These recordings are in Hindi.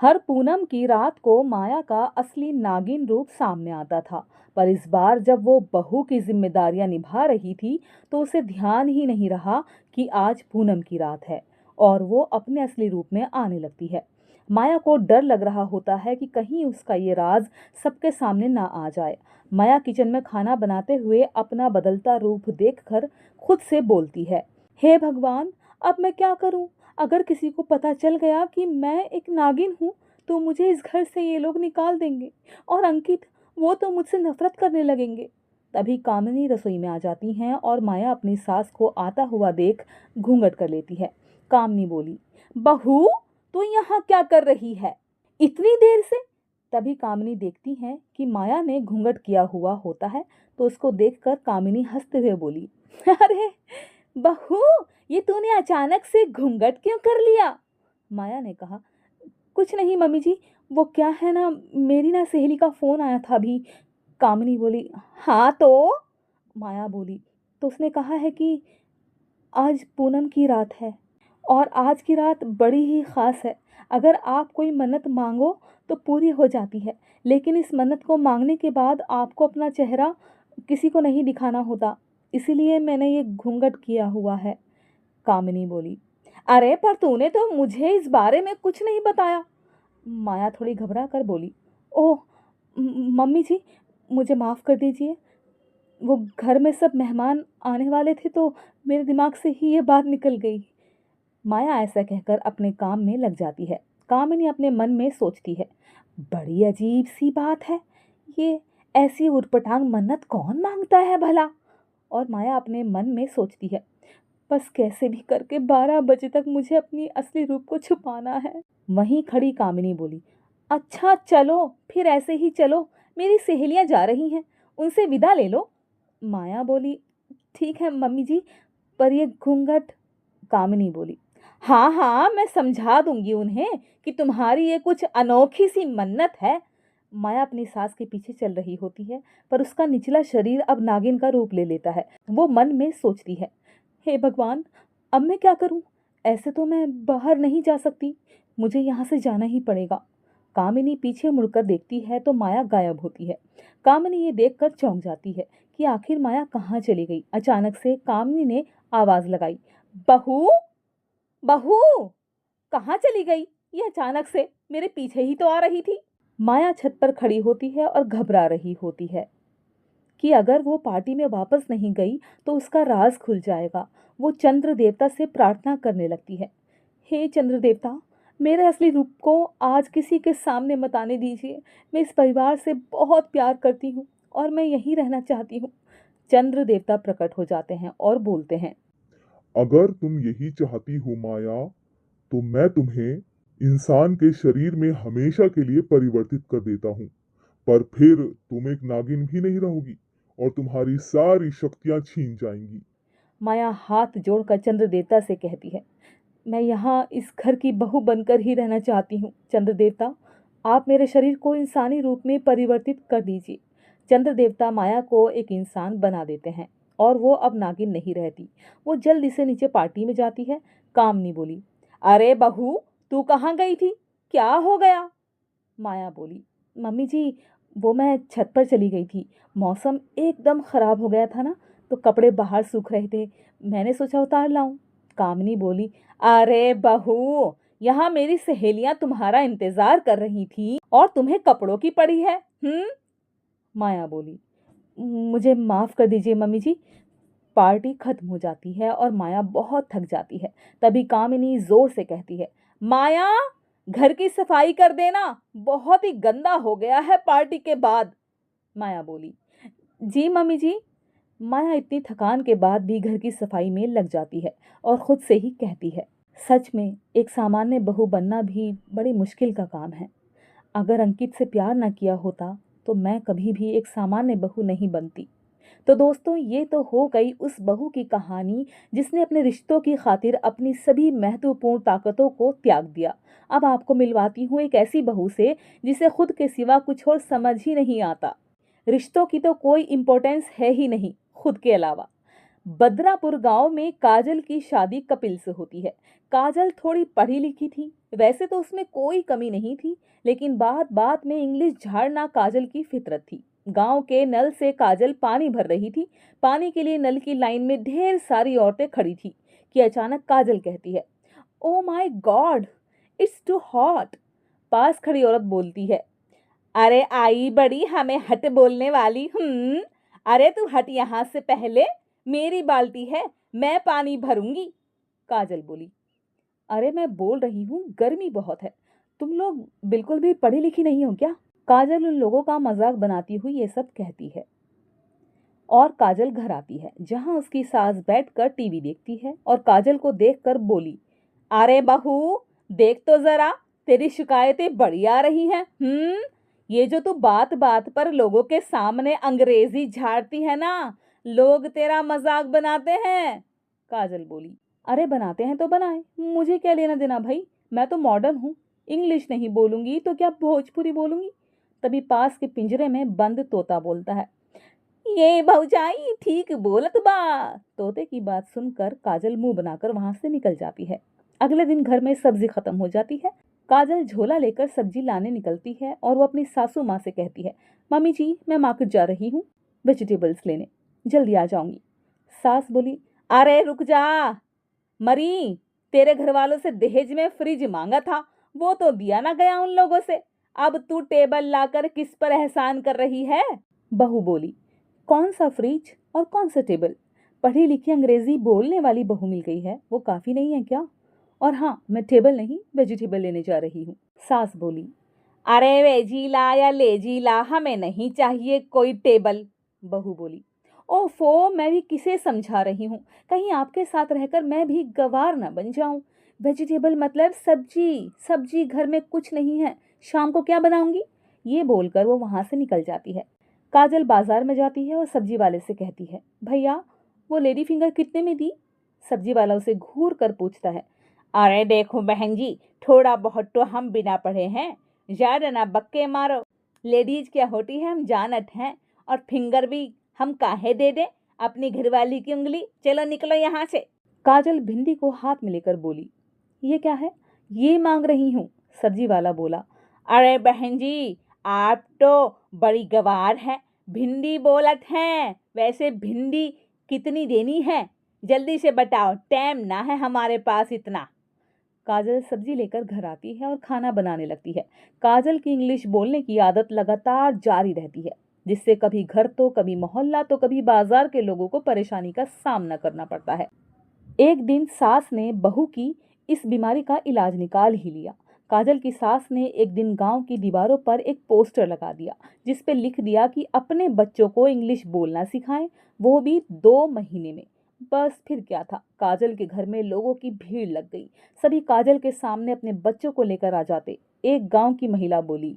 हर पूनम की रात को माया का असली नागिन रूप सामने आता था। पर इस बार जब वो बहू की जिम्मेदारियां निभा रही थी तो उसे ध्यान ही नहीं रहा कि आज पूनम की रात है और वो अपने असली रूप में आने लगती है। माया को डर लग रहा होता है कि कहीं उसका ये राज सबके सामने ना आ जाए। माया किचन में खाना बनाते हुए अपना बदलता रूप देखकर खुद से बोलती है, हे भगवान, अब मैं क्या करूं? अगर किसी को पता चल गया कि मैं एक नागिन हूँ तो मुझे इस घर से ये लोग निकाल देंगे। और अंकित, वो तो मुझसे नफरत करने लगेंगे। तभी कामिनी रसोई में आ जाती हैं और माया अपनी सास को आता हुआ देख घूंघट कर लेती है। कामिनी बोली, बहू, तू यहाँ क्या कर रही है इतनी देर से? तभी कामिनी देखती है कि माया ने घूंघट किया हुआ होता है तो उसको देखकर कामिनी हंसते हुए बोली, अरे बहू, ये तूने अचानक से घूंघट क्यों कर लिया? माया ने कहा, कुछ नहीं मम्मी जी, वो क्या है ना, मेरी ना सहेली का फोन आया था अभी। कामिनी बोली, हाँ तो? माया बोली, तो उसने कहा है कि आज पूनम की रात है और आज की रात बड़ी ही खास है। अगर आप कोई मन्नत मांगो तो पूरी हो जाती है, लेकिन इस मन्नत को मांगने के बाद आपको अपना चेहरा किसी को नहीं दिखाना होता, इसीलिए मैंने ये घूंघट किया हुआ है। कामिनी बोली, अरे पर तूने तो मुझे इस बारे में कुछ नहीं बताया। माया थोड़ी घबरा कर बोली, ओह मम्मी जी, मुझे माफ़ कर दीजिए। वो घर में सब मेहमान आने वाले थे तो मेरे दिमाग से ही ये बात निकल गई। माया ऐसा कहकर अपने काम में लग जाती है। कामिनी अपने मन में सोचती है, बड़ी अजीब सी बात है ये, ऐसी उटपटांग मन्नत कौन मांगता है भला? और माया अपने मन में सोचती है, बस कैसे भी करके 12 बजे तक मुझे अपनी असली रूप को छुपाना है। वहीं खड़ी कामिनी बोली, अच्छा चलो, फिर ऐसे ही चलो, मेरी सहेलियां जा रही हैं, उनसे विदा ले लो। माया बोली, ठीक है मम्मी जी, पर ये घूंघट? कामिनी बोली, हाँ हाँ, मैं समझा दूंगी उन्हें कि तुम्हारी ये कुछ अनोखी सी मन्नत है। माया अपनी सास के पीछे चल रही होती है पर उसका निचला शरीर अब नागिन का रूप ले लेता है। वो मन में सोचती है, हे भगवान, अब मैं क्या करूं? ऐसे तो मैं बाहर नहीं जा सकती, मुझे यहाँ से जाना ही पड़ेगा। कामिनी पीछे मुड़कर देखती है तो माया गायब होती है। कामिनी ये देखकर चौंक जाती है कि आखिर माया कहाँ चली गई। अचानक से कामिनी ने आवाज लगाई, बहू, बहू, कहाँ चली गई? ये अचानक से मेरे पीछे ही तो आ रही थी। माया छत पर खड़ी होती है और घबरा रही होती है कि अगर वो पार्टी में वापस नहीं गई तो उसका राज खुल जाएगा। वो चंद्र देवता से प्रार्थना करने लगती है, हे चंद्र देवता, मेरे असली रूप को आज किसी के सामने मत आने दीजिए। मैं इस परिवार से बहुत प्यार करती हूँ और मैं यहीं रहना चाहती हूँ। चंद्र देवता प्रकट हो जाते हैं और बोलते हैं, अगर तुम यही चाहती हो माया, तो मैं तुम्हें इंसान के शरीर में हमेशा के लिए परिवर्तित कर देता हूँ। पर फिर तुम एक नागिन भी नहीं रहोगी और तुम्हारी सारी शक्तियां छीन जाएंगी। माया हाथ जोड़कर चंद्र देवता से कहती है, मैं यहाँ इस घर की बहू बनकर ही रहना चाहती हूँ। चंद्र देवता, आप मेरे शरीर को इंसानी रूप में परिवर्तित कर दीजिए। चंद्र देवता माया को एक इंसान बना देते हैं और वो अब नागिन नहीं रहती। वो जल्दी से नीचे पार्टी में जाती है। कामनी बोली, अरे बहू, तू कहाँ गई थी? क्या हो गया? माया बोली, मम्मी जी, वो मैं छत पर चली गई थी। मौसम एकदम खराब हो गया था ना, तो कपड़े बाहर सूख रहे थे, मैंने सोचा उतार लाऊं। कामनी बोली, अरे बहू, यहाँ मेरी सहेलियां तुम्हारा इंतजार कर रही थी और तुम्हें कपड़ों की पड़ी है। माया बोली, मुझे माफ कर दीजिए मम्मी जी। पार्टी खत्म हो जाती है और माया बहुत थक जाती है। तभी कामिनी जोर से कहती है, माया, घर की सफाई कर देना, बहुत ही गंदा हो गया है पार्टी के बाद। माया बोली, जी मम्मी जी। माया इतनी थकान के बाद भी घर की सफाई में लग जाती है और खुद से ही कहती है, सच में एक सामान्य बहू बनना भी बड़ी मुश्किल का काम है। अगर अंकित से प्यार न किया होता तो मैं कभी भी एक सामान्य बहू नहीं बनती। तो दोस्तों, ये तो हो गई उस बहू की कहानी जिसने अपने रिश्तों की खातिर अपनी सभी महत्वपूर्ण ताकतों को त्याग दिया। अब आपको मिलवाती हूँ एक ऐसी बहू से जिसे खुद के सिवा कुछ और समझ ही नहीं आता। रिश्तों की तो कोई इम्पोर्टेंस है ही नहीं खुद के अलावा। बद्रापुर गांव में काजल की शादी कपिल से होती है। काजल थोड़ी पढ़ी लिखी थी, वैसे तो उसमें कोई कमी नहीं थी, लेकिन बात बात में इंग्लिश झाड़ना काजल की फितरत थी। गांव के नल से काजल पानी भर रही थी। पानी के लिए नल की लाइन में ढेर सारी औरतें खड़ी थी कि अचानक काजल कहती है, oh my god, it's too hot. पास खड़ी औरत बोलती है, अरे आई बड़ी हमें हट बोलने वाली। अरे तू हट यहाँ से पहले, मेरी बाल्टी है, मैं पानी भरूंगी। काजल बोली, अरे मैं बोल रही हूँ गर्मी बहुत है, तुम लोग बिल्कुल भी पढ़ी लिखी नहीं हो क्या? काजल उन लोगों का मजाक बनाती हुई ये सब कहती है और काजल घर आती है, जहां उसकी सास बैठकर टीवी देखती है और काजल को देखकर बोली, अरे बहू देख तो जरा, तेरी शिकायतें बड़ी आ रही हैं। ये जो तू बात बात पर लोगों के सामने अंग्रेजी झाड़ती है ना, लोग तेरा मजाक बनाते हैं। काजल बोली, अरे बनाते हैं तो बनाए, मुझे क्या लेना देना भाई, मैं तो मॉडर्न हूँ, इंग्लिश नहीं बोलूंगी तो क्या भोजपुरी बोलूंगी। तभी पास के पिंजरे में बंद तोता बोलता है, ये भौजाई ठीक बोलत बा। तोते की बात सुनकर काजल मुंह बनाकर वहां से निकल जाती है। अगले दिन घर में सब्जी खत्म हो जाती है। काजल झोला लेकर सब्जी लाने निकलती है और वो अपनी सासू माँ से कहती है, मम्मी जी मैं मार्केट जा रही हूँ वेजिटेबल्स लेने, जल्दी आ जाऊंगी। सास बोली, अरे रुक जा मरी, तेरे घर वालों से दहेज में फ्रिज मांगा था, वो तो दिया ना गया उन लोगों से, अब तू टेबल लाकर किस पर एहसान कर रही है? बहू बोली, कौन सा फ्रिज और कौन सा टेबल? पढ़ी लिखी अंग्रेजी बोलने वाली बहू मिल गई है, वो काफी नहीं है क्या? और हाँ, मैं टेबल नहीं वेजिटेबल लेने जा रही हूँ। सास बोली, अरे वेजी ला या लेजी ला, हमें नहीं चाहिए कोई टेबल। बहू बोली, ओफो मैं भी किसे समझा रही हूँ, कहीं आपके साथ रहकर मैं भी गवार न बन जाऊं। वेजिटेबल मतलब सब्जी, सब्जी घर में कुछ नहीं है, शाम को क्या बनाऊंगी? ये बोलकर वो वहां से निकल जाती है। काजल बाजार में जाती है और सब्जी वाले से कहती है, भैया वो लेडी फिंगर कितने में दी? सब्जी वाला उसे घूर कर पूछता है, अरे देखो बहन जी, थोड़ा बहुत तो हम बिना पढ़े हैं, ज्यादा ना बक्के मारो, लेडीज क्या होती है हम जानत हैं, और फिंगर भी हम काहे दे दें अपनी घरवाली की उंगली, चलो निकलो यहाँ से। काजल भिंडी को हाथ में लेकर बोली, ये क्या है? ये मांग रही हूँ। सब्जी वाला बोला, अरे बहन जी आप तो बड़ी गवार है, भिंडी बोलत हैं, वैसे भिंडी कितनी देनी है, जल्दी से बताओ, टाइम ना है हमारे पास इतना। काजल सब्जी लेकर घर आती है और खाना बनाने लगती है। काजल की इंग्लिश बोलने की आदत लगातार जारी रहती है, जिससे कभी घर तो कभी मोहल्ला तो कभी बाजार के लोगों को परेशानी का सामना करना पड़ता है। एक दिन सास ने बहू की इस बीमारी का इलाज निकाल ही लिया। काजल की सास ने एक दिन गांव की दीवारों पर एक पोस्टर लगा दिया, जिस पे लिख दिया कि अपने बच्चों को इंग्लिश बोलना सिखाएं, वो भी 2 महीने में। बस फिर क्या था, काजल के घर में लोगों की भीड़ लग गई। सभी काजल के सामने अपने बच्चों को लेकर आ जाते। एक गांव की महिला बोली,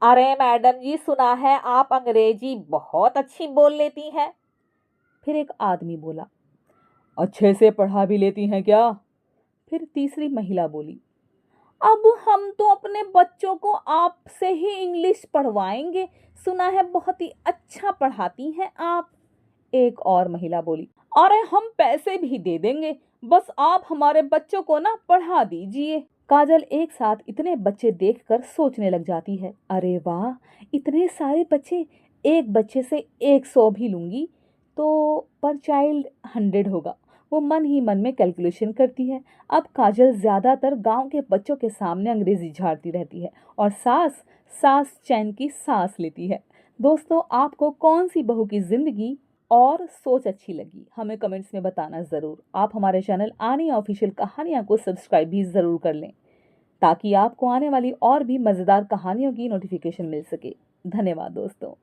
अरे मैडम जी सुना है आप अंग्रेजी बहुत अच्छी बोल लेती हैं। फिर एक आदमी बोला, अच्छे से पढ़ा भी लेती हैं क्या? फिर तीसरी महिला बोली, अब हम तो अपने बच्चों को आपसे ही इंग्लिश पढ़वाएंगे, सुना है बहुत ही अच्छा पढ़ाती हैं आप। एक और महिला बोली, अरे हम पैसे भी दे देंगे, बस आप हमारे बच्चों को ना पढ़ा दीजिए। काजल एक साथ इतने बच्चे देखकर सोचने लग जाती है, अरे वाह, इतने सारे बच्चे, एक बच्चे से 100 भी लूंगी तो पर चाइल्ड 100 होगा। वो मन ही मन में कैलकुलेशन करती है। अब काजल ज्यादातर गांव के बच्चों के सामने अंग्रेजी झाड़ती रहती है और सास सास चैन की सांस लेती है। दोस्तों, आपको कौन सी बहू की जिंदगी और सोच अच्छी लगी, हमें कमेंट्स में बताना ज़रूर। आप हमारे चैनल आनी ऑफिशियल कहानियाँ को सब्सक्राइब भी ज़रूर कर लें, ताकि आपको आने वाली और भी मज़ेदार कहानियों की नोटिफिकेशन मिल सके। धन्यवाद दोस्तों।